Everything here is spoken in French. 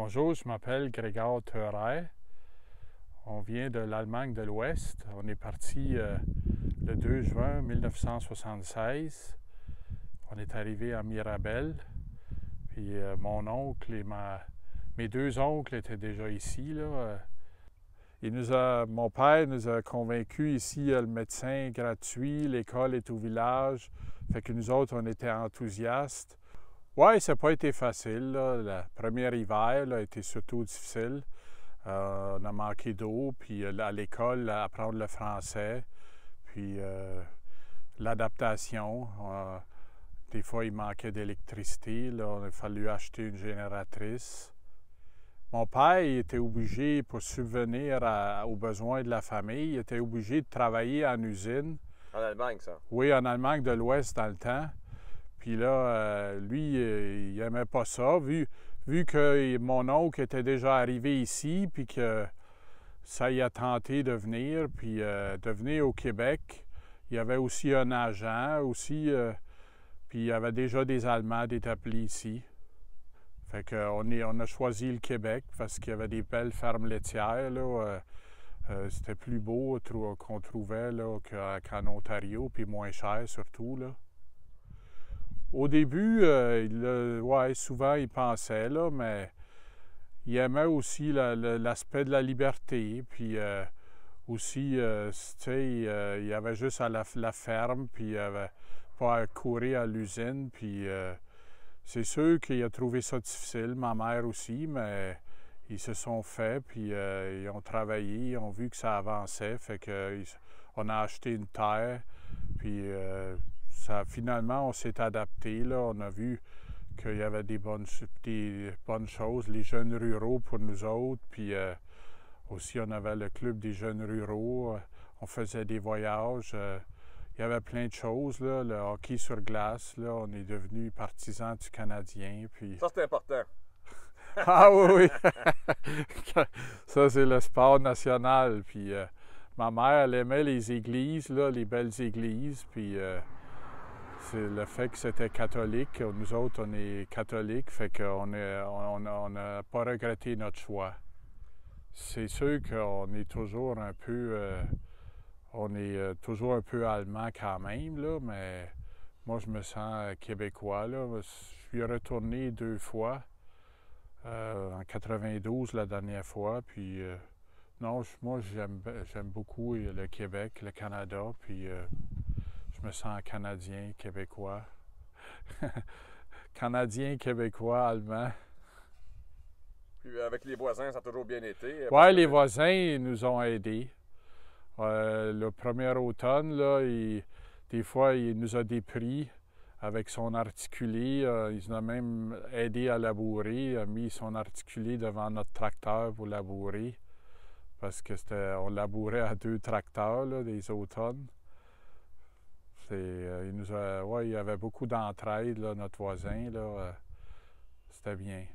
Bonjour, je m'appelle Grégoire Theurer. On vient de l'Allemagne de l'Ouest. On est parti le 2 juin 1976. On est arrivé à Mirabel. Puis mon oncle et mes deux oncles étaient déjà ici. Là. Mon père nous a convaincus ici, il y a le médecin gratuit, l'école est au village. Fait que nous autres, on était enthousiastes. Oui, ça n'a pas été facile. Là. Le premier hiver là, a été surtout difficile. On a manqué d'eau, puis à l'école, apprendre le français, puis l'adaptation. Des fois, il manquait d'électricité. On a fallu acheter une génératrice. Mon père il était obligé, pour subvenir aux besoins de la famille, il était obligé de travailler en usine. En Allemagne, ça? Oui, en Allemagne de l'Ouest dans le temps. Puis là, lui, il n'aimait pas ça, vu que mon oncle était déjà arrivé ici, puis que ça y a tenté de venir, puis de venir au Québec. Il y avait aussi un agent, puis il y avait déjà des Allemands établis ici. Fait qu'on a choisi le Québec parce qu'il y avait des belles fermes laitières, là. C'était plus beau qu'on trouvait là, qu'en Ontario, puis moins cher surtout, là. Au début, souvent il pensait, là, mais il aimait aussi l'aspect de la liberté. Puis aussi, il y avait juste à la ferme, puis il avait pas à courir à l'usine. Puis c'est sûr qu'il a trouvé ça difficile, ma mère aussi, mais ils se sont faits, puis ils ont travaillé, ils ont vu que ça avançait. Fait qu'on a acheté une terre, puis finalement, on s'est adapté. Là. On a vu qu'il y avait des bonnes choses, les jeunes ruraux pour nous autres. Puis aussi, on avait le club des jeunes ruraux. On faisait des voyages. Il y avait plein de choses. Là. Le hockey sur glace, là, on est devenus partisans du Canadien. Puis... Ça, c'est important. Ah oui, oui! Ça, c'est le sport national. Puis ma mère, elle aimait les églises, là, les belles églises. Puis... c'est le fait que c'était catholique. Nous autres, on est catholiques, fait qu'on n'a pas regretté notre choix. C'est sûr qu'on est toujours un peu... toujours un peu allemand quand même, là, mais moi, je me sens québécois, là. Je suis retourné 2 fois. En 92, la dernière fois, puis... non, moi, j'aime beaucoup le Québec, le Canada, puis... je me sens Canadien, Québécois. Canadien, Québécois, Allemand. Puis avec les voisins, ça a toujours bien été? Oui, les voisins nous ont aidés. Le premier automne, là, des fois, il nous a des prix avec son articulé. Il nous a même aidé à labourer. Il a mis son articulé devant notre tracteur pour labourer. Parce qu'on labourait à 2 tracteurs, là, des automnes. Il y avait beaucoup d'entraide, là, notre voisin. C'était bien.